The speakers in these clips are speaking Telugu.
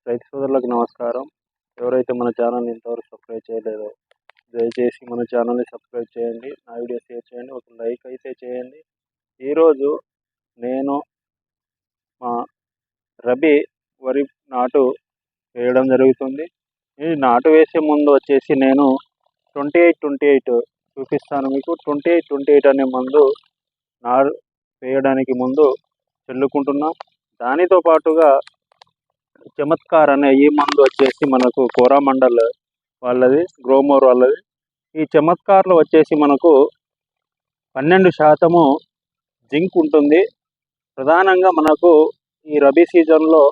రైతు సోదరులకు నమస్కారం. ఎవరైతే మన ఛానల్‌ని ఇంతవరకు సబ్స్క్రైబ్ చేయలేదో దయచేసి మన ఛానల్‌ని సబ్స్క్రైబ్ చేయండి. నా వీడియో షేర్ చేయండి. ఒక లైక్ అయితే చేయండి. ఈరోజు నేను మా రబీ వరి నాటు వేయడం జరుగుతుంది. ఈ నాటు వేసే ముందు వచ్చేసి నేను 28 చూపిస్తాను మీకు. 28 అనే మందు నారు వేయడానికి ముందు చల్లుకుంటున్నాం. దానితో పాటుగా చమత్కార్ అనే ఈ మందు వచ్చేసి మనకు కోరామండల్ వాళ్ళది, గ్రోమోర్ వాళ్ళది. ఈ చమత్కార్లో వచ్చేసి మనకు 12% జింక్ ఉంటుంది. ప్రధానంగా మనకు ఈ రబీ సీజన్లో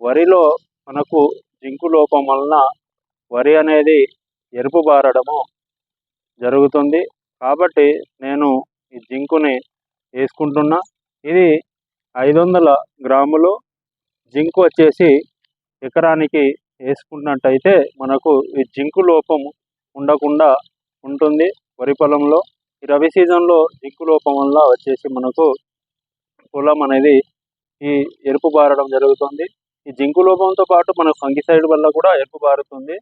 వరిలో మనకు జింకు లోపం వలన వరి అనేది ఎరుపు బారడము జరుగుతుంది. కాబట్టి నేను ఈ జింకుని వేసుకుంటున్నా. ఇది 500 గ్రాములు జింక్ వచ్చేసి ఎకరానికి వేసుకున్నట్టయితే మనకు ఈ జింకు లోపం ఉండకుండా ఉంటుంది వరి పొలంలో. ఈ రబీ సీజన్లో జింకు లోపం వల్ల వచ్చేసి మనకు పొలం అనేది ఈ ఎరుపు బారడం జరుగుతుంది. ఈ జింకు లోపంతో పాటు మన ఫంగిసైడ్ వల్ల కూడా ఎరుపు బారుతుంది.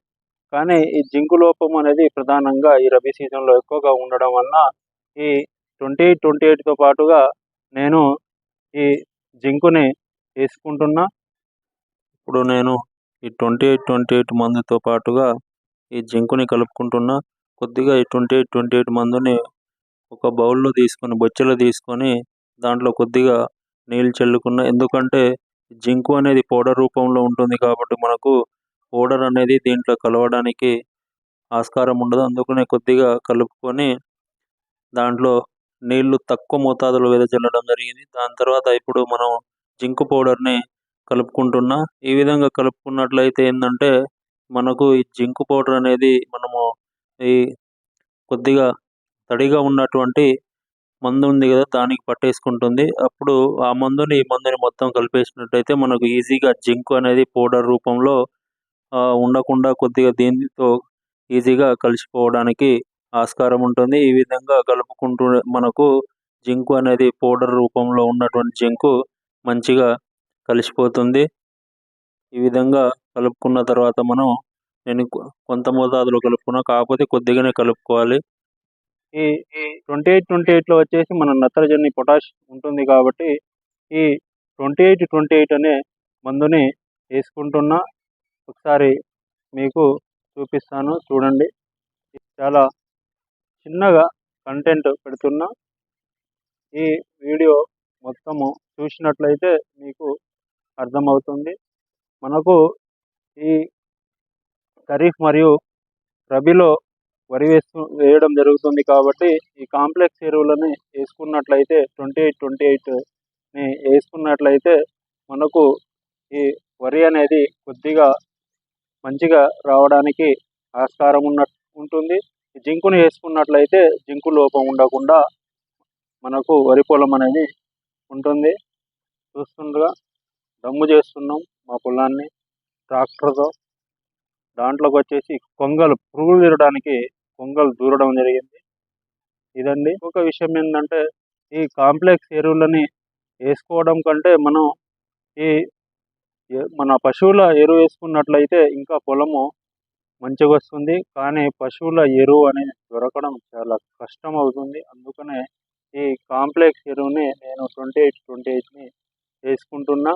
కానీ ఈ జింకు లోపం అనేది ప్రధానంగా ఈ రబీ సీజన్లో ఎక్కువగా ఉండడం వలన ఈ 28తో పాటుగా నేను ఈ జింకుని వేసుకుంటున్నా. ఇప్పుడు నేను ఈ 28 మందుతో పాటుగా ఈ జింకుని కలుపుకుంటున్నా. కొద్దిగా ఈ 28 మందుని ఒక బౌల్లో తీసుకొని, బొచ్చెలో తీసుకొని దాంట్లో కొద్దిగా నీళ్ళు చల్లుకున్నా. ఎందుకంటే జింకు అనేది పౌడర్ రూపంలో ఉంటుంది కాబట్టి మనకు పౌడర్ అనేది దీంట్లో కలవడానికి ఆస్కారం ఉండదు. అందుకనే కొద్దిగా కలుపుకొని దాంట్లో నీళ్లు తక్కువ మోతాదులో వెదజల్లడం జరిగింది. దాని తర్వాత ఇప్పుడు మనం జింకు పౌడర్ని కలుపుకుంటున్నా. ఈ విధంగా కలుపుకున్నట్లయితే ఏంటంటే మనకు ఈ జింకు పౌడర్ అనేది మనము ఈ కొద్దిగా తడిగా ఉన్నటువంటి మందు ఉంది కదా, దానికి పట్టేసుకుంటుంది. అప్పుడు ఆ మందుని ఈ మందుని మొత్తం కలిపేసినట్టయితే మనకు ఈజీగా జింకు అనేది పౌడర్ రూపంలో ఉండకుండా కొద్దిగా దీనితో ఈజీగా కలిసిపోవడానికి ఆస్కారం ఉంటుంది. ఈ విధంగా కలుపుకుంటూ మనకు జింకు అనేది పౌడర్ రూపంలో ఉన్నటువంటి జింకు మంచిగా కలిసిపోతుంది. ఈ విధంగా కలుపుకున్న తర్వాత నేను కొంత మోతాదులో కలుపుకున్నా, కాకపోతే కొద్దిగానే కలుపుకోవాలి. ఈ 28లో వచ్చేసి మన నత్రజని, పొటాష్ ఉంటుంది కాబట్టి ఈ 28 అనే మందుని వేసుకుంటున్నా. ఒకసారి మీకు చూపిస్తాను చూడండి. చాలా చిన్నగా కంటెంట్ పెడుతున్నా. ఈ వీడియో మొత్తము చూసినట్లయితే మీకు అర్థమవుతుంది. మనకు ఈ ఖరీఫ్ మరియు రబీలో వరి వేయడం జరుగుతుంది కాబట్టి ఈ కాంప్లెక్స్ ఎరువులని వేసుకున్నట్లయితే 28ని వేసుకున్నట్లయితే మనకు ఈ వరి అనేది కొద్దిగా మంచిగా రావడానికి ఆస్కారం ఉంటుంది. జింకుని వేసుకున్నట్లయితే జింకు లోపం ఉండకుండా మనకు వరి పొలం అనేది ఉంటుంది. చూస్తుండగా దమ్ము చేస్తున్నాం మా పొలాన్ని ట్రాక్టర్తో. దాంట్లోకి వచ్చేసి పురుగులు తిరగడానికి కొంగలు దూరడం జరిగింది. ఇదండి. ఒక విషయం ఏంటంటే ఈ కాంప్లెక్స్ ఎరువులని వేసుకోవడం కంటే మనం ఈ మన పశువుల ఎరువు వేసుకున్నట్లయితే ఇంకా పొలము మంచిగా వస్తుంది. కానీ పశువుల ఎరువు అనేది దొరకడం చాలా కష్టం అవుతుంది. అందుకనే ఈ కాంప్లెక్స్ ఎరువుని నేను 28ని వేసుకుంటున్నా.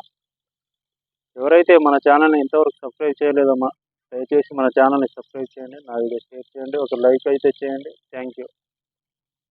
ఎవరైతే మన ఛానల్ని ఇంతవరకు సబ్స్క్రైబ్ చేయలేదో దయచేసి మన ఛానల్ని సబ్స్క్రైబ్ చేయండి. నా వీడియో షేర్ చేయండి. ఒక లైక్ అయితే చేయండి. Thank you.